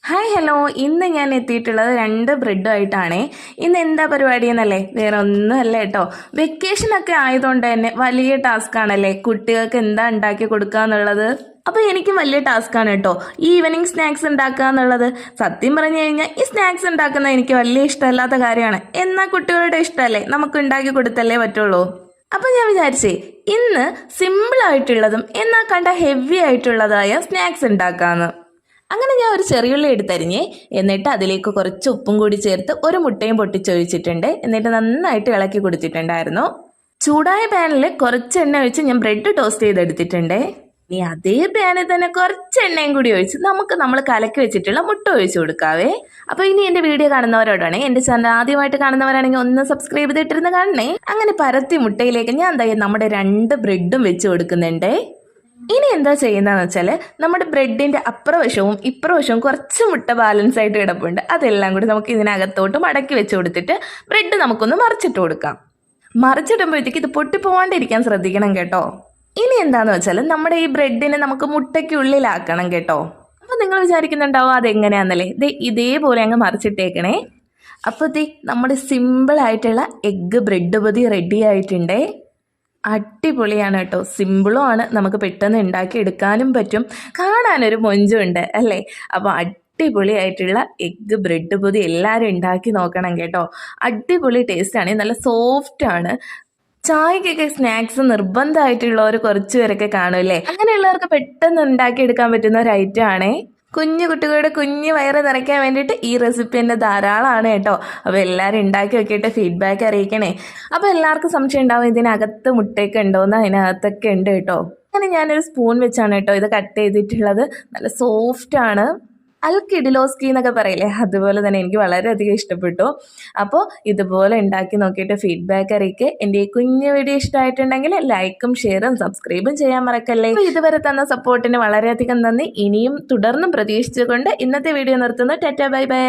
Hi hello, ഇന്ന് ഞാൻ എത്തിയിട്ടുള്ളത് 2 ബ്രെഡുമായിട്ടാണേ. ഇന്ന് എന്താ പരിപാടി എന്നല്ലേ, വേറെ ഒന്നുമല്ല കേട്ടോ. വെക്കേഷനൊക്കെ ആയതുകൊണ്ട് തന്നെ വലിയ ടാസ്ക് ആണല്ലേ കുട്ടികൾക്ക് എന്താ ഉണ്ടാക്കി കൊടുക്കുക എന്നുള്ളത്. അപ്പോൾ എനിക്കും വലിയ ടാസ്ക്കാണ് കേട്ടോ ഈവനിങ് സ്നാക്സ് ഉണ്ടാക്കുക എന്നുള്ളത്. സത്യം പറഞ്ഞു കഴിഞ്ഞാൽ ഈ സ്നാക്സ് ഉണ്ടാക്കുന്നത് എനിക്ക് വലിയ ഇഷ്ടമല്ലാത്ത കാര്യമാണ്. എന്നാൽ കുട്ടികളുടെ ഇഷ്ടമല്ലേ, നമുക്ക് ഉണ്ടാക്കി കൊടുത്തല്ലേ പറ്റുള്ളൂ. അപ്പം ഞാൻ വിചാരിച്ചേ ഇന്ന് സിമ്പിളായിട്ടുള്ളതും എന്നാൽ കണ്ട ഹെവി ആയിട്ടുള്ളതായ സ്നാക്സ് ഉണ്ടാക്കാമെന്ന്. അങ്ങനെ ഞാൻ ഒരു ചെറിയുള്ളി എടുത്തരിഞ്ഞ്, എന്നിട്ട് അതിലേക്ക് കുറച്ച് ഉപ്പും കൂടി ചേർത്ത് ഒരു മുട്ടയും പൊട്ടിച്ചൊഴിച്ചിട്ടുണ്ട്. എന്നിട്ട് നന്നായിട്ട് ഇളക്കി കൊടുത്തിട്ടുണ്ടായിരുന്നു. ചൂടായ പാനിൽ കുറച്ച് എണ്ണ ഒഴിച്ച് ഞാൻ ബ്രെഡ് ടോസ്റ്റ് ചെയ്തെടുത്തിട്ടുണ്ട്. ഇനി അതേ പാനിൽ തന്നെ കുറച്ച് എണ്ണയും കൂടി ഒഴിച്ച് നമ്മൾ കലക്കി വെച്ചിട്ടുള്ള മുട്ട ഒഴിച്ചു കൊടുക്കാവേ. അപ്പോൾ ഇനി എൻ്റെ വീഡിയോ കാണുന്നവരോടാണ്, എൻ്റെ ചാനൽ ആദ്യമായിട്ട് കാണുന്നവരാണെങ്കിൽ ഒന്ന് സബ്സ്ക്രൈബ് ചെയ്തിട്ടിരുന്ന് കാണണേ. അങ്ങനെ പരത്തി മുട്ടയിലേക്ക് ഞാൻ നമ്മുടെ 2 ബ്രെഡും വെച്ച് കൊടുക്കുന്നുണ്ട്. ഇനി എന്താ ചെയ്യുന്നതെന്ന് വെച്ചാൽ നമ്മുടെ ബ്രെഡിൻ്റെ അപ്പുറവശവും ഇപ്പുറവശവും കുറച്ച് മുട്ട ബാലൻസ് ആയിട്ട് കിടപ്പുണ്ട്. അതെല്ലാം കൂടി നമുക്ക് ഇതിനകത്തോട്ട് മടക്കി വെച്ച് കൊടുത്തിട്ട് ബ്രെഡ് നമുക്കൊന്ന് മറിച്ചിട്ട് കൊടുക്കാം. മറിച്ചിടുമ്പോഴത്തേക്ക് ഇത് പൊട്ടിപ്പോവാണ്ടിരിക്കാൻ ശ്രദ്ധിക്കണം കേട്ടോ. ഇനി എന്താന്ന് വെച്ചാൽ നമ്മുടെ ഈ ബ്രെഡിനെ നമുക്ക് മുട്ടയ്ക്ക് ഉള്ളിലാക്കണം കേട്ടോ. അപ്പോൾ നിങ്ങൾ വിചാരിക്കുന്നുണ്ടാവും അതെങ്ങനെയാണെന്നല്ലേ. ഇതേപോലെ അങ്ങ് മറിച്ചിട്ടേക്കണേ. അപ്പോൾ നമ്മുടെ സിമ്പിളായിട്ടുള്ള എഗ്ഗ് ബ്രെഡ് പൊതി റെഡി ആയിട്ടുണ്ടേ. അടിപൊളിയാണ് കേട്ടോ, സിമ്പിളും ആണ്, നമുക്ക് പെട്ടെന്ന് ഉണ്ടാക്കി എടുക്കാനും പറ്റും, കാണാനൊരു മൊഞ്ചുണ്ട് അല്ലേ. അപ്പോൾ അടിപൊളിയായിട്ടുള്ള എഗ്ഗ് ബ്രെഡ് പൊതി എല്ലാവരും ഉണ്ടാക്കി നോക്കണം കേട്ടോ. അടിപൊളി ടേസ്റ്റാണ്, നല്ല സോഫ്റ്റാണ്. ചായക്കൊക്കെ സ്നാക്സ് നിർബന്ധമായിട്ടുള്ളവർ കുറച്ച് പേരൊക്കെ കാണുമല്ലേ. അങ്ങനെയുള്ളവർക്ക് പെട്ടെന്ന് ഉണ്ടാക്കി എടുക്കാൻ പറ്റുന്ന ഒരു ഐറ്റം ആണേ. കുഞ്ഞു കുട്ടികളുടെ കുഞ്ഞു വയറ് നിറയ്ക്കാൻ വേണ്ടിയിട്ട് ഈ റെസിപ്പി തന്നെ ധാരാളമാണ് കേട്ടോ. അപ്പോൾ എല്ലാവരും ഉണ്ടാക്കി നോക്കിയിട്ട് ഫീഡ്ബാക്ക് അറിയിക്കണേ. അപ്പോൾ എല്ലാവർക്കും സംശയം ഉണ്ടാവും ഇതിനകത്ത് മുട്ടയൊക്കെ ഉണ്ടോയെന്ന്. അതിനകത്തൊക്കെ ഉണ്ട് കേട്ടോ. അങ്ങനെ ഞാനൊരു സ്പൂൺ വെച്ചാണ് കേട്ടോ ഇത് കട്ട് ചെയ്തിട്ടുള്ളത്. നല്ല സോഫ്റ്റാണ്. കിഡിലോസ്കി എന്നൊക്കെ പറയില്ലേ, അതുപോലെ തന്നെ എനിക്ക് വളരെയധികം ഇഷ്ടപ്പെട്ടു. അപ്പോൾ ഇതുപോലെ ഉണ്ടാക്കി നോക്കിയിട്ട് ഫീഡ്ബാക്ക് അറിയിക്കുക. എൻ്റെ ഈ കുഞ്ഞു വീഡിയോ ഇഷ്ടമായിട്ടുണ്ടെങ്കിൽ ലൈക്കും ഷെയറും സബ്സ്ക്രൈബും ചെയ്യാൻ മറക്കല്ലേ. ഇതുവരെ തന്ന സപ്പോർട്ടിന് വളരെയധികം നന്ദി. ഇനിയും തുടർന്നും പ്രതീക്ഷിച്ചുകൊണ്ട് ഇന്നത്തെ വീഡിയോ നിർത്തുന്നു. Tata bye bye.